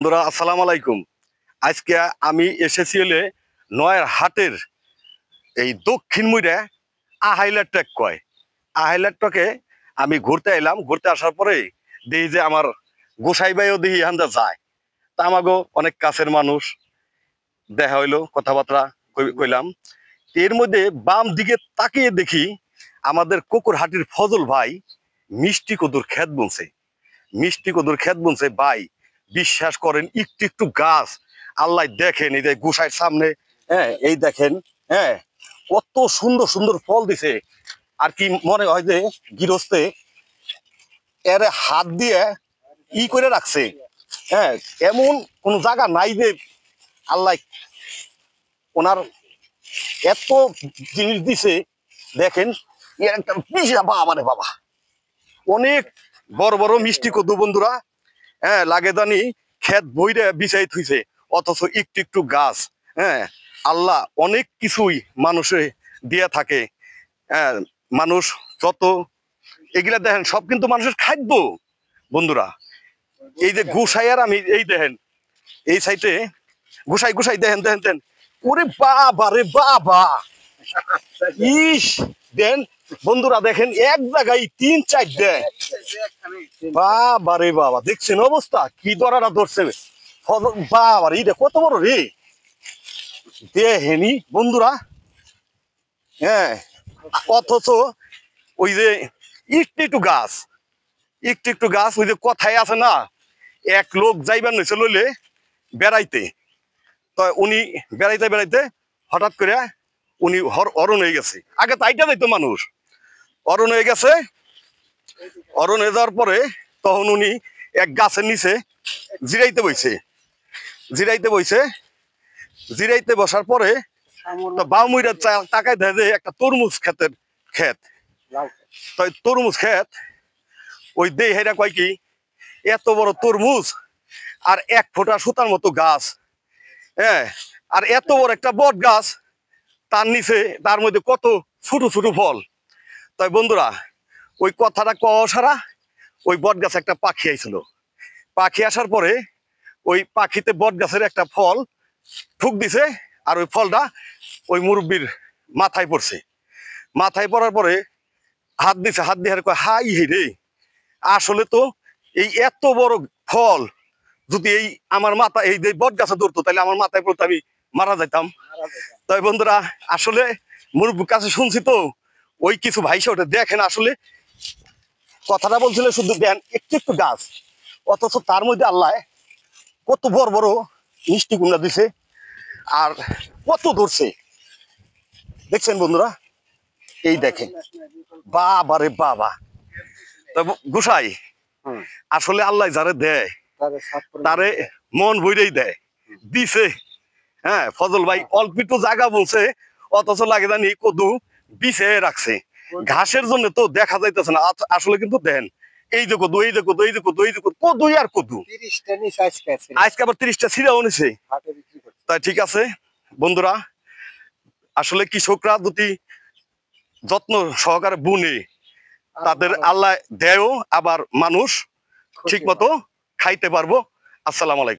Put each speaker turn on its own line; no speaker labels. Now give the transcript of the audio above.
বন্ধুরা আসসালামু আলাইকুম। আজকে আমি এসেছি হলে নয়ের হাটের এই দক্ষিণ মুড়ে আহাইলার ট্রেক কয়। আহাইলার ট্রেকে আমি ঘুরতে এলাম। ঘুরতে আসার পরে দেখি যে আমার গোসাই ভাইও দেখি এখানটা যায়। তা আমাগো অনেক কাছের মানুষ, দেখা হইলো, কথাবার্তা কইলাম। এর মধ্যে বাম দিকে তাকিয়ে দেখি আমাদের কুকুরহাটির ফজল ভাই মিষ্টি কদুর ক্ষেত বুনছে। মিষ্টি কদুর ক্ষেত বুনছে ভাই, বিশ্বাস করেন একটু একটু গাছ আল্লাহ দেখেন, এই যে গোসাইয়ের সামনে, হ্যাঁ এই দেখেন, হ্যাঁ কত সুন্দর সুন্দর ফল দিছে। আর কি মনে হয় যে গৃহস্থে এর হাত দিয়ে ই করে রাখছে। হ্যাঁ, এমন কোন জায়গা নাই যে আল্লাহ ওনার এত জিনিস দিছে। দেখেন এর একটা বিশাল বাবা রে বাবা, অনেক বড় বড় মিষ্টি কদু বন্ধুরা। হ্যাঁ, লাগে জানি ক্ষেত বইরে বিছাই থুইছে, অথচ একটু একটু গাছ। হ্যাঁ, আল্লাহ অনেক কিছুই মানুষে দিয়ে থাকে। হ্যাঁ, মানুষ যত এগুলা দেখেন সব কিন্তু মানুষের খাদ্য বন্ধুরা। এই যে গোসাইয়ার আমি এই দেখেন এই সাইডে গোসাই গোসাই দেখেন দেখেন দেখেন, ওরে বাবা রে বাবা, ইস দেন বন্ধুরা, দেখেন এক জায়গায় তিন চার দেয়। বাবা রে বাবা, দেখছেন অবস্থা কি দরাটা ধরছে বাবা রে, এটা কত বড় রে দেখেনি বন্ধুরা। হ্যাঁ, অথচ ওই যে একটু একটু গাছ, একটু একটু গাছ, ওই যে কথায় আছে না, এক লোক যাইবার নইছে লইলে বেড়াইতে, তো উনি বেড়াইতে বেড়াইতে হঠাৎ করে উনি অরণ হয়ে গেছে। আগে তাইটা যাইতো মানুষ, অরণ হয়ে গেছে। অরণ হয়ে যাওয়ার পরে তখন উনি এক গাছের নিচে জিরাইতে বইছে। জিরাইতে বইছে, জিরাইতে বসার পরে বাউমুইরা তাকায় দেয় যে একটা তরমুজ ক্ষেতের ক্ষেত। তাই তরমুজ ক্ষেত, ওই দেই হেরা কয় কি এত বড় তরমুজ আর এক ফোঁটা সুতার মতো গাছ। হ্যাঁ, আর এত বড় একটা বট গাছ, তার নিচে তার মধ্যে কত ছোট ছোট ফল। তাই বন্ধুরা, ওই কথাটা কওয়া সারা ওই বট গাছে একটা পাখি আইছিল। পাখি আসার পরে ওই পাখিতে বট গাছের একটা ফল ঠুক দিছে, আর ওই ফলটা ওই মুরব্বীর মাথায় পড়ছে। মাথায় পড়ার পরে হাত দিছে, হাত দিয়ে কয় হাই রে, আসলে তো এই এত বড় ফল যদি এই আমার মাথা এই যে বট গাছে ধরতো তাহলে আমার মাথায় পড়তো, আমি মারা যাইতাম। তাই বন্ধুরা, আসলে মুরব্বীর কাছে শুনছি তো, ওই কিছু ভাইসা ওটা দেখেন, আসলে কথাটা বলছিল শুধু দেন একটু একটু গাছ, অথচ তার মধ্যে আল্লাহ কত বড় বড় মিষ্টি কুমড়া দিছে আর কত ধরছে দেখছেন বন্ধুরা। এই দেখেন বাবা রে বাবা। গোসাই, আসলে আল্লাহ যারে দেয় তারে মন ভইরেই দেয়, দিছে। হ্যাঁ, ফজল ভাই অল্প একটু জায়গা বলছে, অথচ লাগে জানি কদু বিছে রাখছে। ঘাসের জন্য তো দেখা যাইতেছে না। আসলে কিন্তু দেন এই যে কদু, এই যে কদু, এই যে কদু, এই যে কদুই আর কদু। আজকে আবার 30টা ছিঁড়াও নিছে। তাই ঠিক আছে বন্ধুরা, আসলে কৃষকরা যদি যত্ন সহকারে বুনে, তাদের আল্লাহ দেয়ও, আবার মানুষ ঠিক মতো খাইতে পারবো। আসসালামু আলাইকুম।